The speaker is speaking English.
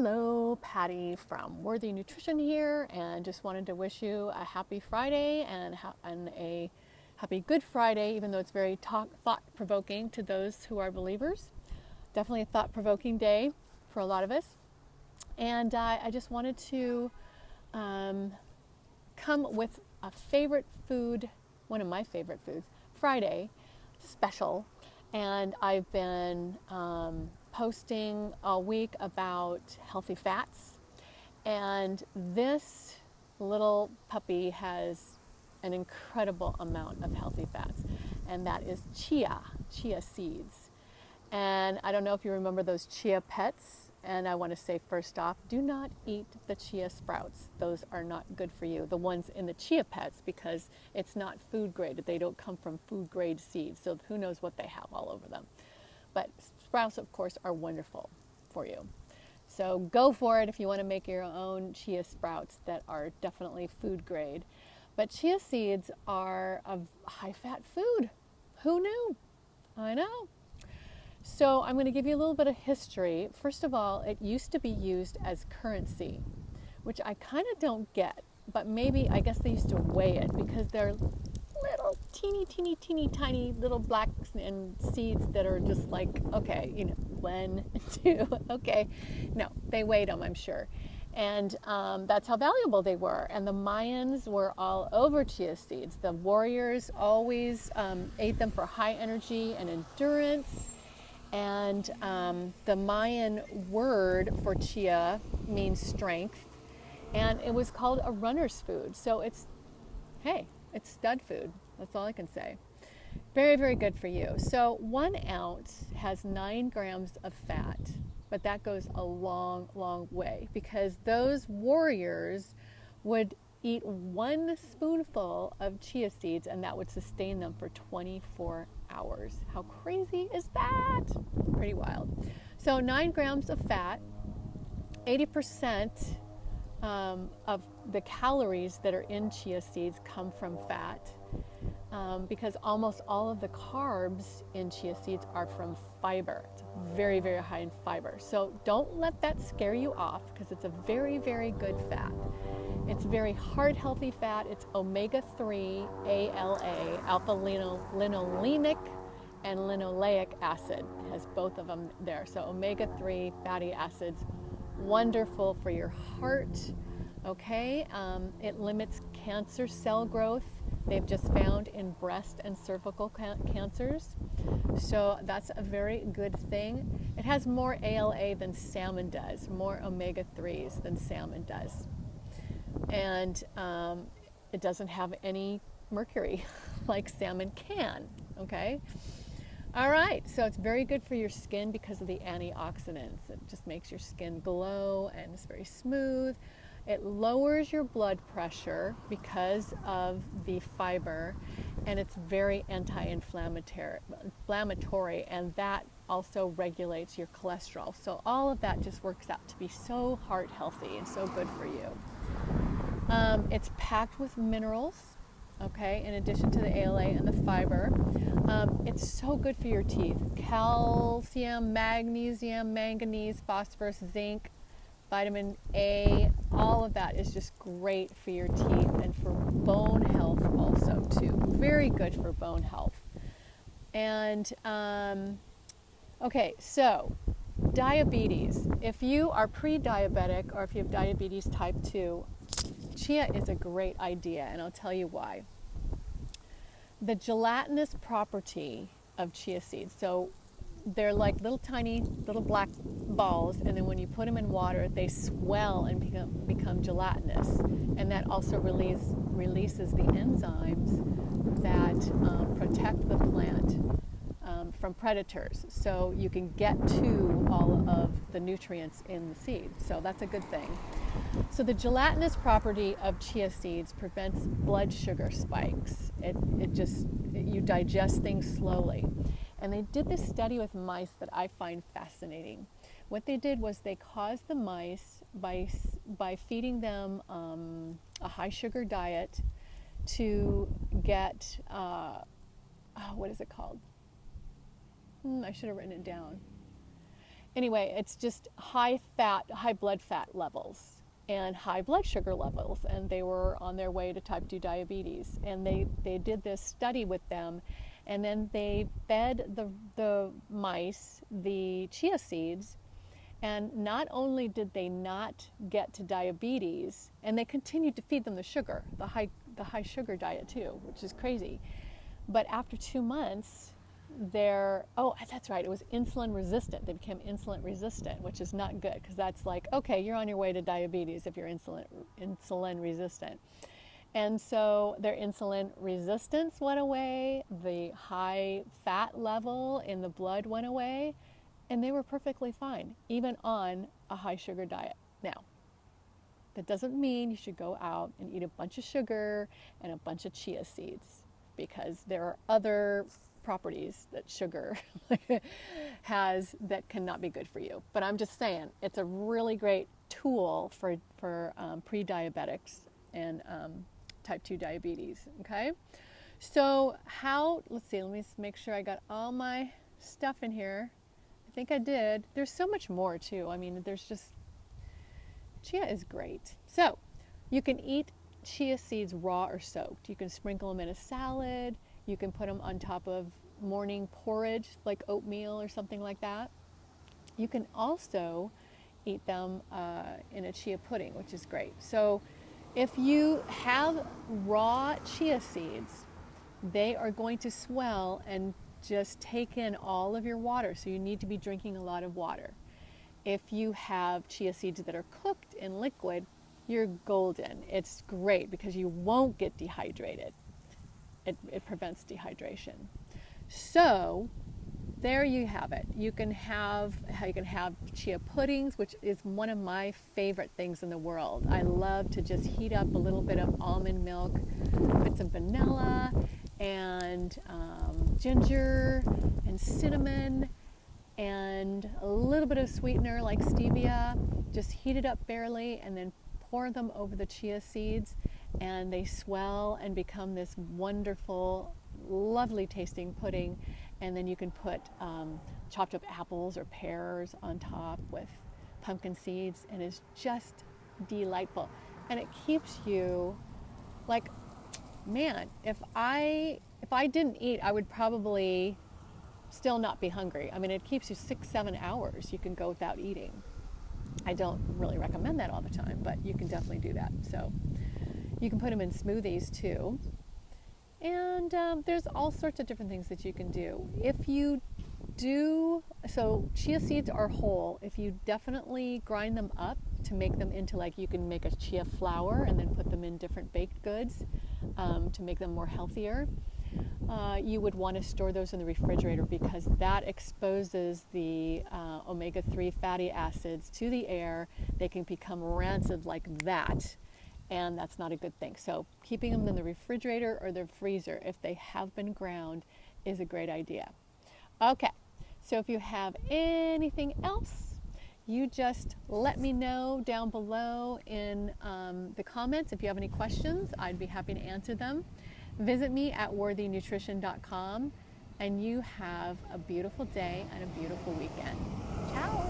Hello, Patty from Worthy Nutrition here, and just wanted to wish you a happy Friday and a happy Good Friday, even though it's very thought-provoking to those who are believers. Definitely a thought-provoking day for a lot of us. And I just wanted to come with a favorite food, one of my favorite foods, Friday special. And I've been posting all week about healthy fats. And this little puppy has an incredible amount of healthy fats, and that is chia seeds. And I don't know if you remember those chia pets. And I want to say first off, do not eat the chia sprouts. Those are not good for you. The ones in the chia pets, because it's not food grade. They don't come from food grade seeds. So who knows what they have all over them. But sprouts, of course, are wonderful for you. So go for it if you want to make your own chia sprouts that are definitely food grade. But chia seeds are a high-fat food. Who knew? I know. So I'm going to give you a little bit of history. First of all, it used to be used as currency, which I kind of don't get, but maybe I guess they used to weigh it because they're little teeny tiny little blacks and seeds that are just like, okay, 1, 2, okay. No, they weighed them, I'm sure. And that's how valuable they were. And the Mayans were all over chia seeds. The warriors always ate them for high energy and endurance. And the Mayan word for chia means strength, and it was called a runner's food. So it's stud food. That's all I can say. Very, very good for you. So 1 ounce has 9 grams of fat, but that goes a long, long way because those warriors would eat 1 spoonful of chia seeds and that would sustain them for 24 hours. How crazy is that? Pretty wild. So 9 grams of fat, 80% of the calories that are in chia seeds come from fat because almost all of the carbs in chia seeds are from fiber. It's very, very high in fiber. So don't let that scare you off because it's a very, very good fat. It's very heart healthy fat. It's omega-3 ALA, alpha linolenic and linoleic acid. It has both of them there. So omega-3 fatty acids, wonderful for your heart. Okay, it limits cancer cell growth. They've just found in breast and cervical cancers. So that's a very good thing. It has more ALA than salmon does, more omega-3s than salmon does. And it doesn't have any mercury like salmon can, okay? All right, so it's very good for your skin because of the antioxidants. It just makes your skin glow and it's very smooth. It lowers your blood pressure because of the fiber, and it's very anti-inflammatory, and that also regulates your cholesterol. So all of that just works out to be so heart healthy and so good for you. It's packed with minerals, okay, in addition to the ALA and the fiber. It's so good for your teeth. Calcium, magnesium, manganese, phosphorus, zinc, vitamin A, all of that is just great for your teeth and for bone health also too. Very good for bone health. And okay, so diabetes. If you are pre-diabetic or if you have diabetes type 2, chia is a great idea, and I'll tell you why. The gelatinous property of chia seeds, so they're like little tiny little black balls, and then when you put them in water they swell and become gelatinous, and that also releases the enzymes that protect the plant from predators, so you can get to all of the nutrients in the seed. So that's a good thing. So the gelatinous property of chia seeds prevents blood sugar spikes. You digest things slowly. And they did this study with mice that I find fascinating. What they did was they caused the mice by feeding them a high sugar diet to get what is it called? I should have written it down. Anyway, it's just high fat, high blood fat levels and high blood sugar levels, and they were on their way to type 2 diabetes. And they did this study with them, and then they fed the mice the chia seeds, and not only did they not get to diabetes, and they continued to feed them the sugar, the high sugar diet too, which is crazy. But after 2 months, oh, that's right, it was insulin resistant. They became insulin resistant, which is not good, because that's like, okay, you're on your way to diabetes if you're insulin resistant. And so their insulin resistance went away, the high fat level in the blood went away, and they were perfectly fine, even on a high sugar diet. Now, that doesn't mean you should go out and eat a bunch of sugar and a bunch of chia seeds, because there are other properties that sugar has that cannot be good for you. But I'm just saying, it's a really great tool for pre-diabetics and type 2 diabetes, okay? So let's see, let me make sure I got all my stuff in here. I think I did. There's so much more too. I mean, chia is great. So you can eat chia seeds raw or soaked. You can sprinkle them in a salad. You can put them on top of morning porridge, like oatmeal or something like that. You can also eat them in a chia pudding, which is great. So if you have raw chia seeds, they are going to swell and just take in all of your water. So you need to be drinking a lot of water. If you have chia seeds that are cooked in liquid, you're golden. It's great because you won't get dehydrated. It prevents dehydration. So there you have it. You can have chia puddings, which is one of my favorite things in the world. I love to just heat up a little bit of almond milk, put some vanilla and ginger and cinnamon and a little bit of sweetener like stevia. Just heat it up barely and then pour them over the chia seeds, and they swell and become this wonderful, lovely tasting pudding. And then you can put chopped up apples or pears on top with pumpkin seeds, and it's just delightful. And it keeps you like, man, if I didn't eat, I would probably still not be hungry. I mean, it keeps you 6-7 hours. You can go without eating. I don't really recommend that all the time, but you can definitely do that. So you can put them in smoothies too. And there's all sorts of different things that you can do. If you do, so chia seeds are whole. If you definitely grind them up to make them into, like, you can make a chia flour and then put them in different baked goods to make them more healthier. You would want to store those in the refrigerator, because that exposes the omega-3 fatty acids to the air. They can become rancid like that, and that's not a good thing. So keeping them in the refrigerator or the freezer, if they have been ground, is a great idea. Okay, so if you have anything else, you just let me know down below in the comments. If you have any questions, I'd be happy to answer them. Visit me at worthynutrition.com, and you have a beautiful day and a beautiful weekend. Ciao!